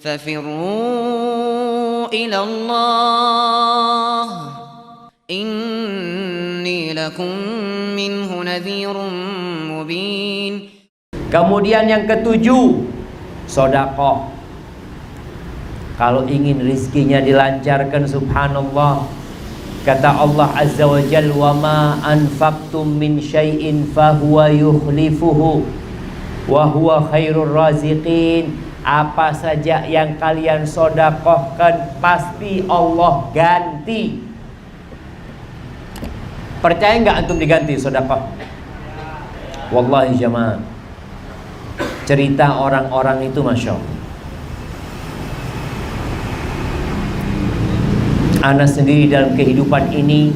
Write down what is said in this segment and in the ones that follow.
ففروا إلى الله إني لكم منه نذير مبين. Kemudian yang ketujuh, sedekah. Kalau ingin rizkinya dilancarkan, subhanallah, kata Allah Azza wa Jalla, wa ma anfaqtum min syai'in fahuwa yukhlifuhu wa huwa khairur raziqin. Apa saja yang kalian sedekahkan pasti Allah ganti. Percaya nggak antum diganti sedekah? Wallahi jamaah, cerita orang-orang itu masya Allah. Ana sendiri dalam kehidupan ini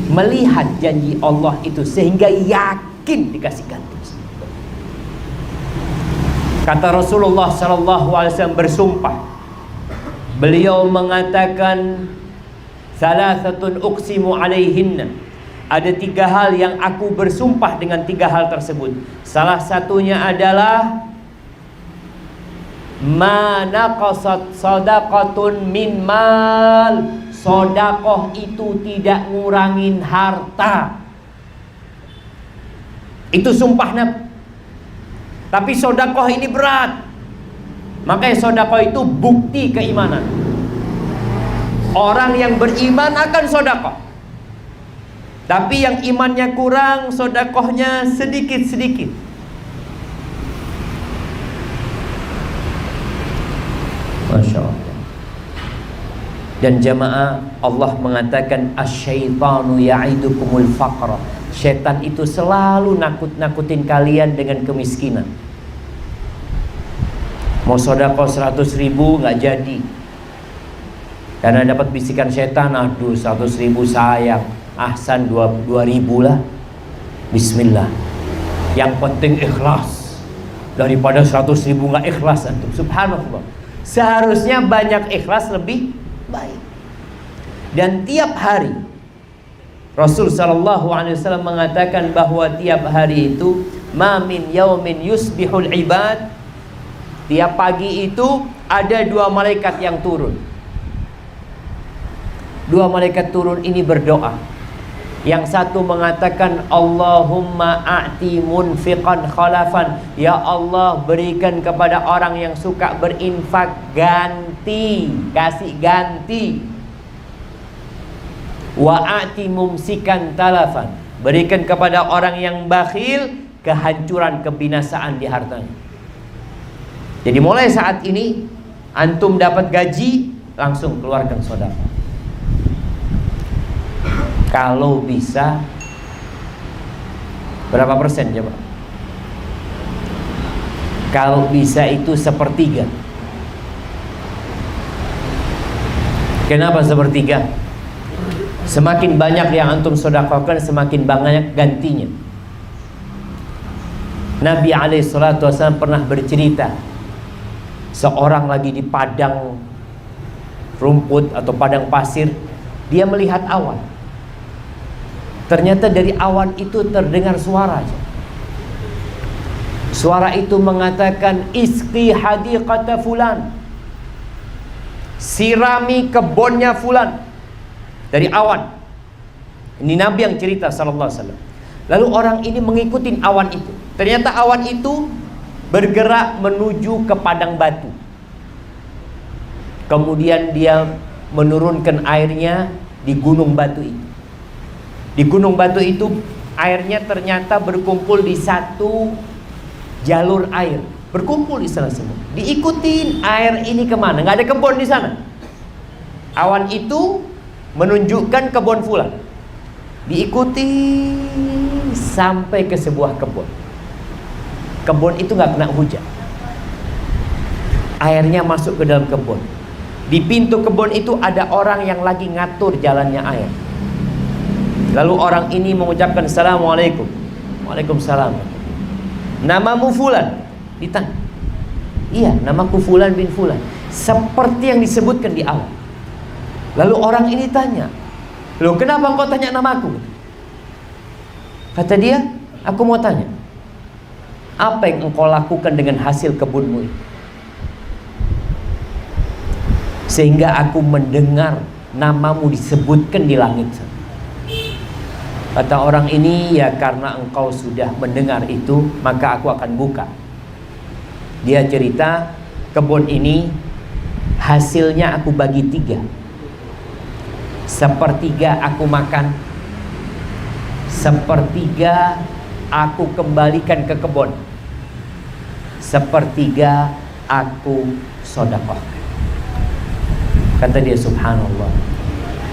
melihat janji Allah itu sehingga yakin dikasih ganti. Kata Rasulullah SAW bersumpah, beliau mengatakan, salasatun uqsimu alaihinna, ada 3 hal yang aku bersumpah dengan 3 hal tersebut. Salah satunya adalah ma naqasat sadaqatun min mal, sedekah itu tidak ngurangin harta. Itu sumpah Nabi. Tapi sedekah ini berat. Makanya sedekah itu bukti keimanan. Orang yang beriman akan sedekah. Tapi yang imannya kurang, sedekahnya sedikit-sedikit. Masya Allah. Dan jamaah, Allah mengatakan asyaitanu ya'idukumul faqra. Setan itu selalu nakut-nakutin kalian dengan kemiskinan. Mau sedekah 100.000 nggak jadi, karena dapat bisikan setan, aduh 100.000 sayang, ahsan 2.000 lah. Bismillah. Yang penting ikhlas, daripada 100.000 nggak ikhlas antum. Subhanallah. Seharusnya banyak ikhlas lebih baik. Dan tiap hari Rasul sallallahu alaihi wasallam mengatakan bahwa tiap hari itu ma min yaumin yusbihul ibad, tiap pagi itu ada 2 malaikat yang turun. 2 malaikat turun ini berdoa. Yang satu mengatakan Allahumma a'ti munfiqan khalafan, ya Allah berikan kepada orang yang suka berinfak ganti, kasih ganti. Wa a'ti mumsikan talafan, berikan kepada orang yang bakhil kehancuran, kebinasaan di hartanya. Jadi mulai saat ini antum dapat gaji, langsung keluarkan sedekah. Kalau bisa berapa persen coba? Kalau bisa itu 1/3. Kenapa 1/3? Semakin banyak yang antum sedekahkan, semakin banyak gantinya. Nabi SAW pernah bercerita, seorang lagi di padang rumput atau padang pasir, dia melihat awan. Ternyata dari awan itu terdengar suara. Suara itu mengatakan isqi hadiqata fulan, sirami kebunnya fulan. Dari awan. Ini Nabi yang cerita sallallahu alaihi wasallam. Lalu orang ini mengikuti awan itu. Ternyata awan itu bergerak menuju ke padang batu. Kemudian dia menurunkan airnya di gunung batu itu. Di gunung batu itu airnya ternyata berkumpul di satu jalur air. Berkumpul di sana semua. Diikutin air ini kemana? Nggak ada kebun di sana. Awan itu menunjukkan kebun fulan. Diikuti sampai ke sebuah kebun. Kebun itu nggak kena hujan. Airnya masuk ke dalam kebun. Di pintu kebun itu ada orang yang lagi ngatur jalannya air. Lalu orang ini mengucapkan assalamualaikum. Waalaikumsalam. Namamu fulan? Ditanya. Iya, namaku fulan bin fulan. Seperti yang disebutkan di awal. Lalu orang ini tanya, loh kenapa engkau tanya namaku? Kata dia, aku mau tanya, apa yang engkau lakukan dengan hasil kebunmu ini? sehingga aku mendengar namamu disebutkan di langit. Kata orang ini, ya karena engkau sudah mendengar itu, maka aku akan buka. Dia cerita, kebun ini hasilnya aku bagi 3. Sepertiga aku makan, sepertiga aku kembalikan ke kebun, sepertiga aku sedekahkan. Kata dia, subhanallah,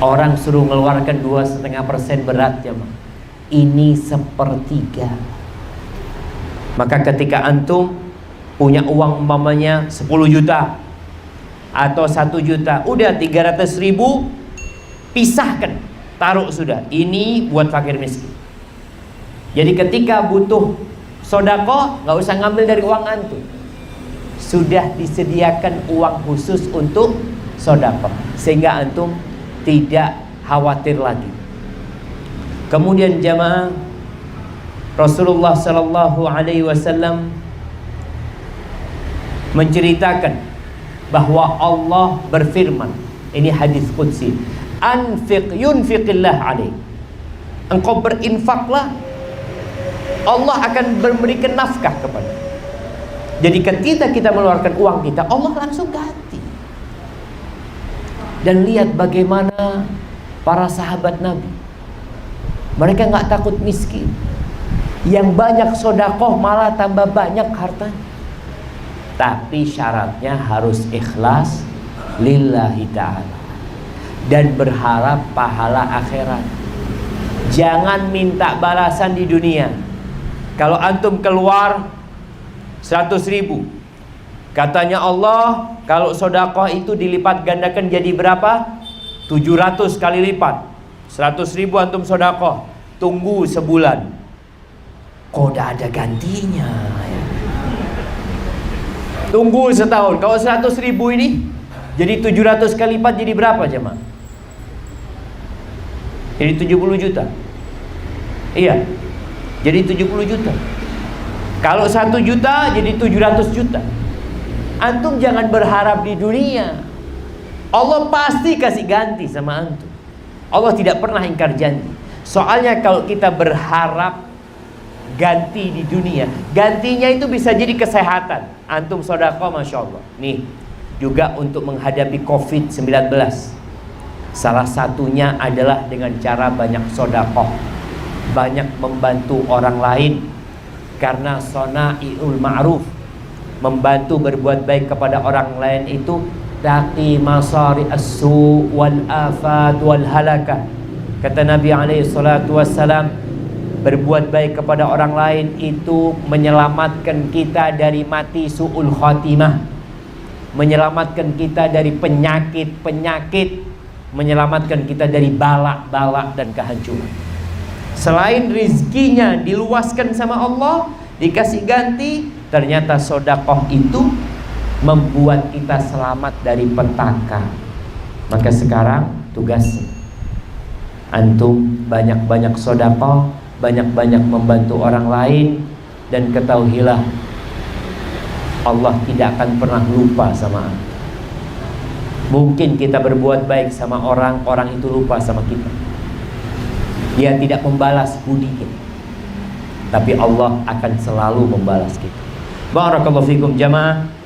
orang suruh mengeluarkan 2,5% berat ya, ini sepertiga. Maka ketika antum punya uang umpamanya 10 juta atau 1 juta, udah 300.000 pisahkan, taruh sudah. Ini buat fakir miskin. Jadi ketika butuh sedekah, nggak usah ngambil dari uang antum, sudah disediakan uang khusus untuk sedekah, sehingga antum tidak khawatir lagi. Kemudian jamaah, Rasulullah sallallahu alaihi wasallam menceritakan bahwa Allah berfirman, ini hadis qudsi, anfiq yunfiqillah alaik. Engkau berinfaklah, Allah akan memberikan nafkah kepada. Jadi ketika kita mengeluarkan uang kita, Allah langsung ganti. Dan lihat bagaimana para sahabat Nabi, mereka nggak takut miskin. Yang banyak sedekah malah tambah banyak hartanya. Tapi syaratnya harus ikhlas lillahi ta'ala dan berharap pahala akhirat. Jangan minta balasan di dunia. Kalau antum keluar 100.000, katanya Allah, kalau sedekah itu dilipat gandakan jadi berapa? 700 kali lipat. 100.000 antum sedekah, tunggu sebulan, kok udah ada gantinya ya. Tunggu setahun. Kalau 100.000 ini jadi 700 kali lipat jadi berapa jemaah? Jadi 70 juta. Iya, jadi 70 juta. Kalau 1 juta jadi 700 juta. Antum jangan berharap di dunia, Allah pasti kasih ganti sama antum. Allah tidak pernah ingkar janji. Soalnya kalau kita berharap ganti di dunia, gantinya itu bisa jadi kesehatan. Antum sedekah, masya Allah. Nih, juga untuk menghadapi COVID-19, salah satunya adalah dengan cara banyak sedekah, banyak membantu orang lain. Karena sona'iul ma'ruf, membantu berbuat baik kepada orang lain itu taqi masari as-su' wal afat wal halakah. Kata Nabi alaihi salatu wassalam, berbuat baik kepada orang lain itu menyelamatkan kita dari mati su'ul khatimah, menyelamatkan kita dari penyakit-penyakit, menyelamatkan kita dari balak-balak dan kehancuran. Selain rizkinya diluaskan sama Allah, dikasih ganti, ternyata sedekah itu membuat kita selamat dari petaka. Maka sekarang tugasnya antum banyak-banyak sedekah, banyak-banyak membantu orang lain, dan ketahuilah Allah tidak akan pernah lupa sama antum. Mungkin kita berbuat baik sama orang, orang itu lupa sama kita, dia tidak membalas budi kita, tapi Allah akan selalu membalas kita. Barakallahu fikum jamaah.